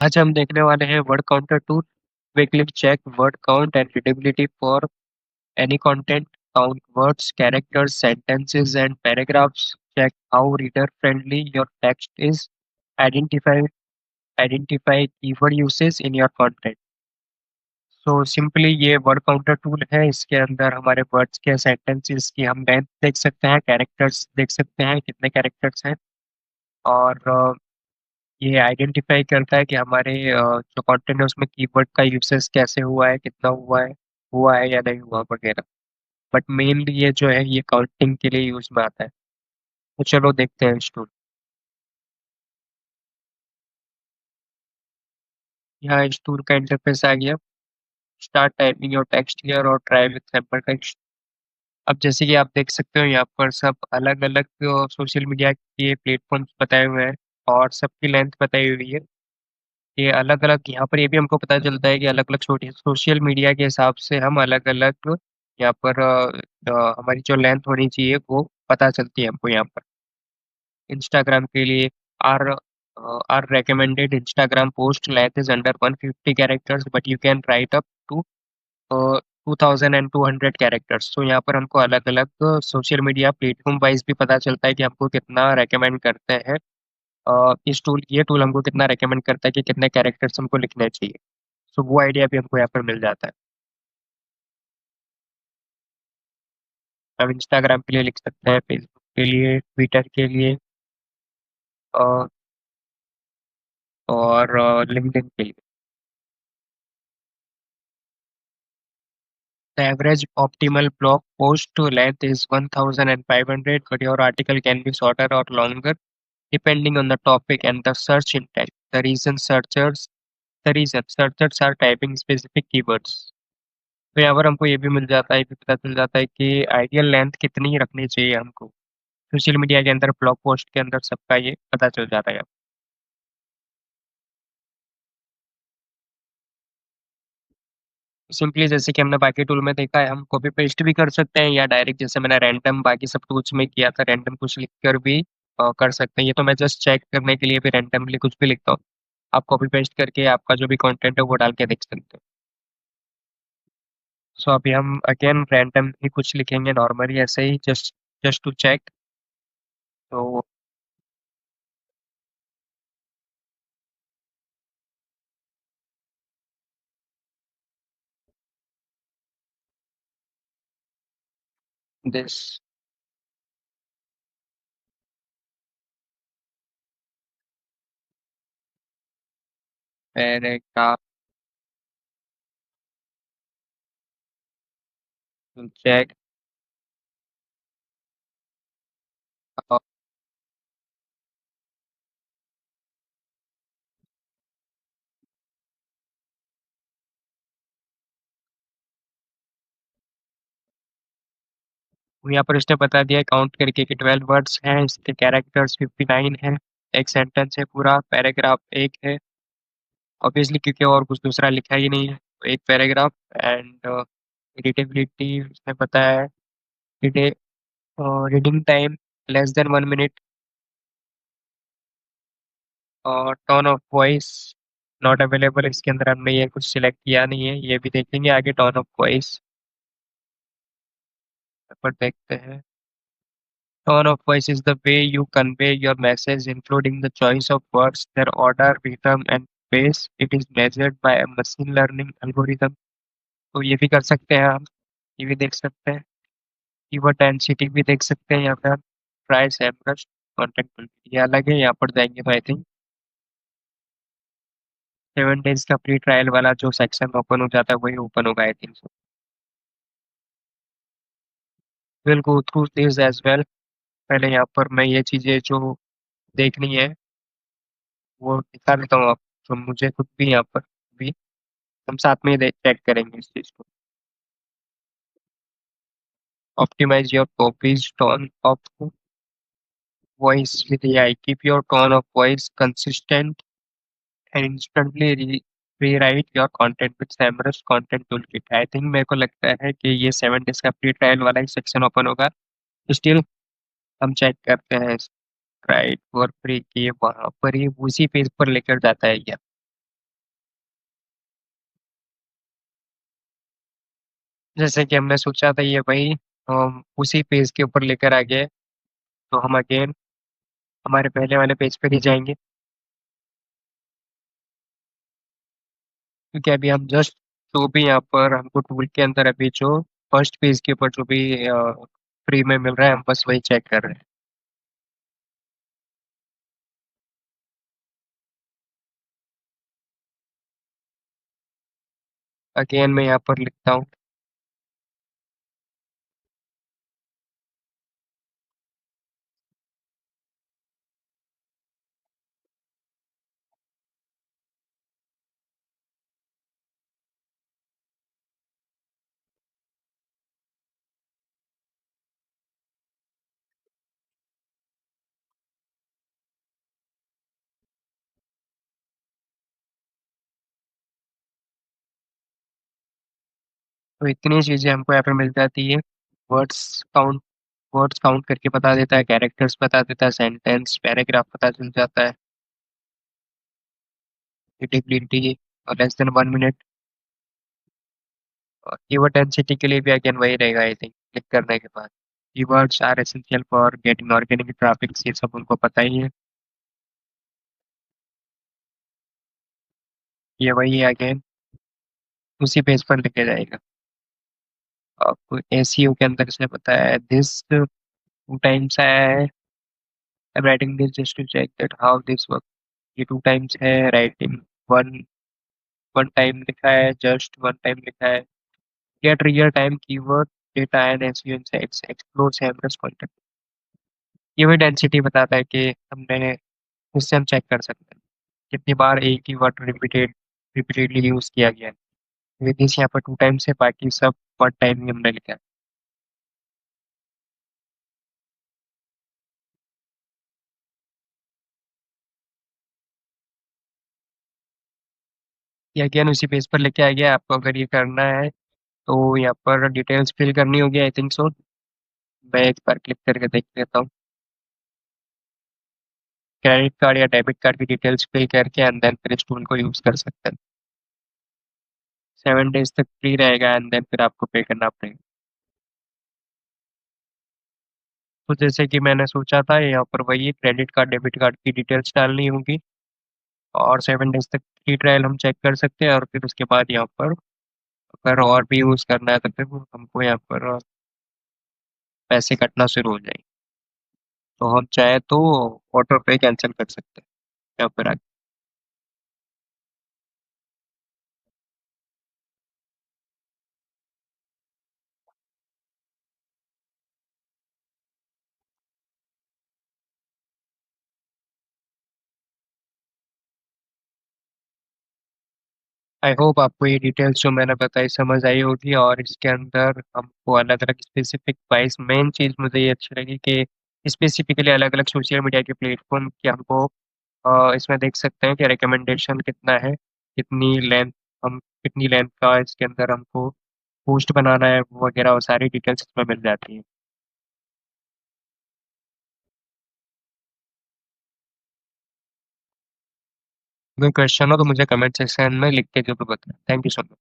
आज हम देखने वाले हैं word counter tool. Quickly check word count and readability for any content, count words, characters, sentences and paragraphs, check how reader friendly your text is, identify keyword uses in your content। So simply ये word counter tool है। इसके अंदर हमारे words के sentences की हम length देख सकते हैं, कैरेक्टर्स देख सकते हैं कितने कैरेक्टर्स हैं, और ये आइडेंटिफाई करता है कि हमारे जो कंटेंट है उसमें कीवर्ड का यूसेस कैसे हुआ है, कितना हुआ है या नहीं हुआ वगैरह। बट मेनली ये जो है ये काउंटिंग के लिए यूज में आता है। तो चलो देखते हैं इस टूल। यहाँ इस टूल का इंटरफेस आ गया। Start typing your text here और ट्राई विद सैंपल टेक्स्ट। अब जैसे कि आप देख सकते हो यहाँ पर सब अलग अलग सोशल मीडिया के प्लेटफॉर्म्स बताए हुए हैं और सबकी लेंथ बताई हुई है। ये अलग-अलग यहाँ पर ये भी हमको पता चलता है कि अलग-अलग छोटी सोशल मीडिया के हिसाब से हम अलग-अलग यहाँ पर हमारी जो लेंथ होनी चाहिए वो पता चलती है हमको यहाँ पर। इंस्टाग्राम के लिए are recommended Instagram post length is under 150 characters but you can write up to 2200 characters. तो यहाँ पर हमको अलग-अलग सोशल मीडिया प्लेटफ़ॉर्म वाइज़ भी पता चलता है कि हमको कितना रिकमेंड करते हैं। ये टूल हमको कितना रिकमेंड करता है कि कितने कैरेक्टर्स हमको लिखने चाहिए। सो वो आइडिया भी हमको यहाँ पर मिल जाता है। हम इंस्टाग्राम के लिए लिख सकते हैं, फेसबुक के लिए, ट्विटर के लिए अ, और लिंक्डइन के लिए। The average optimal blog post to length is 1500, but your article can be shorter or longer depending on the topic and the search intent. The reason searchers are typing specific keywords। तो यहाँ पर हमको ये भी मिल जाता है, ये भी पता चल जाता है कि आइडियल लेंथ कितनी रखनी चाहिए हमको। सोशल मीडिया के अंदर ब्लॉग पोस्ट के अंदर सबका ये पता चल जाता है। सिंपली जैसे कि हमने बाकी टूल में देखा है, हम कॉपी पेस्ट भी कर सकते हैं या डायरेक्ट जैसे मैंने रैंडम बाकी सब टूल्स में किया था, रैंडम कुछ लिख कर भी कर सकते हैं। ये तो मैं जस्ट चेक करने के लिए भी रैंडमली कुछ भी लिखता हूँ। आप कॉपी पेस्ट करके आपका जो भी कंटेंट है वो डाल के देख सकते हो। सो अभी हम अगेन रैंडम ही कुछ लिखेंगे नॉर्मली ऐसे ही जस्ट जस्ट टू चेक। तो दिस पैराग्राफ चेक। यहाँ पर उसने बता दिया काउंट करके कि 12 वर्ड्स हैं, इसके कैरेक्टर्स 59 हैं, एक सेंटेंस है पूरा, पैराग्राफ 1 है। ऑब्वियसली क्योंकि और कुछ दूसरा लिखा ही नहीं है, तो एक पैराग्राफ एंड रीडेबिलिटी उसने बताया है। Read reading time less than 1 minute और tone of voice not available. इसके अंदर हमने ये कुछ सिलेक्ट किया नहीं है, ये भी देखेंगे आगे। टोन ऑफ वॉइस पर देखते हैं। Tone of voice is the way you convey your message, including the choice of words, their order, rhythm, and pace. It is measured by a machine learning algorithm। तो ये भी कर सकते हैं हम, ये भी देख सकते हैं। कीवर्ड डेंसिटी भी देख सकते हैं यहाँ पे हम। ट्राई सैमरस कॉन्टेंट ये अलग है, यहाँ पर जाएंगे तो आई थिंक 7 डेज का फ्री ट्रायल वाला जो सेक्शन ओपन हो जाता है वही ओपन होगा I think. Will go through this as well. पहले यहाँ पर मैं ये चीज़ें जो देखनी है वो दिखा देता हूँ आप, तो मुझे खुद भी यहाँ पर भी हम साथ में चेक करेंगे इस चीज़ को। Optimise your copy's tone of voice with AI, keep your tone of voice consistent and instantly rewrite your content with Semrush content toolkit. I think मेरे को लगता है कि ये 7 डेज का फ्री ट्रायल वाला ही सेक्शन ओपन होगा। स्टिल हम चेक करते हैं। राइट फॉर फ्री की वहाँ पर ही उसी पेज पर लेकर जाता है ये। जैसे कि हमने सोचा था ये भाई हम उसी पेज के ऊपर लेकर आ गए, तो हम अगेन हमारे पहले वाले पेज पर ही जाएंगे, क्योंकि अभी हम जस्ट जो भी यहाँ पर हमको टूल के अंदर अभी जो फर्स्ट पेज के ऊपर जो भी फ्री में मिल रहा है हम बस वही चेक कर रहे हैं। अगेन मैं यहाँ पर लिखता हूँ। तो इतनी चीज़ें हमको यहाँ पर मिल जाती है। वर्ड्स काउंट वर्ड्स काउंट करके बता देता है, कैरेक्टर्स बता देता है, सेंटेंस पैराग्राफ पता चल जाता है, रीडेबिलिटी और लेस देन 1 मिनट। और कीवर्ड डेंसिटी के लिए भी अगेन वही रहेगा आई थिंक, क्लिक करने के बाद। Keywords are essential for getting organic traffic, ये सब उनको पता ही है। ये वही अगेन उसी पेज पर लिखे जाएगा। आपको एसईओ के अंदर से पता है दिस टू टाइम्स है, writing this just to check that how this work. ये 2 टाइम्स है, राइटिंग वन वन टाइम लिखा है, जस्ट वन टाइम लिखा है। Get real time keyword data and SEO insights explore samples content. ये भी density बताता है कि हमने उससे हम चेक कर सकते हैं कितनी बार एक ही वर्ड रिपीटेडली यूज किया गया है। विदिश यहाँ पर 2 टाइम्स है, बाकी सब 1 टाइम ही हमने लिखा है। ये अगेन उसी पेज पर लेके आ गया। आपको अगर ये करना है तो यहाँ पर डिटेल्स फिल करनी होगी आई थिंक सो। मैं एक बार क्लिक करके देख लेता हूँ। क्रेडिट कार्ड या डेबिट कार्ड की डिटेल्स फिल करके एंड देन फिर इस टूल को यूज कर सकते हैं। 7 डेज तक फ्री रहेगा एंड देन फिर आपको पे करना पड़ेगा। तो जैसे कि मैंने सोचा था यहाँ पर वही क्रेडिट कार्ड डेबिट कार्ड की डिटेल्स डालनी होगी, और 7 डेज तक फ्री ट्रायल हम चेक कर सकते हैं, और फिर उसके बाद यहाँ पर अगर और भी यूज़ करना है तो फिर वो हमको यहाँ पर पैसे कटना शुरू हो जाएंगे। तो हम चाहे तो ऑटो पे कैंसिल कर सकते हैं यहाँ पर आके। आई होप आपको ये डिटेल्स जो मैंने बताई समझ आई होगी, और इसके अंदर हमको अलग अलग स्पेसिफिक वाइज मेन चीज़ मुझे ये अच्छी लगी कि स्पेसिफिकली अलग अलग सोशल मीडिया के प्लेटफॉर्म की हमको इसमें देख सकते हैं कि रिकमेंडेशन कितना है, कितनी लेंथ का इसके अंदर हमको पोस्ट बनाना है वगैरह, वो सारी डिटेल्स इसमें मिल जाती है। कोई क्वेश्चन हो तो मुझे कमेंट सेक्शन में लिख के जरूर बताएं। Thank you so much.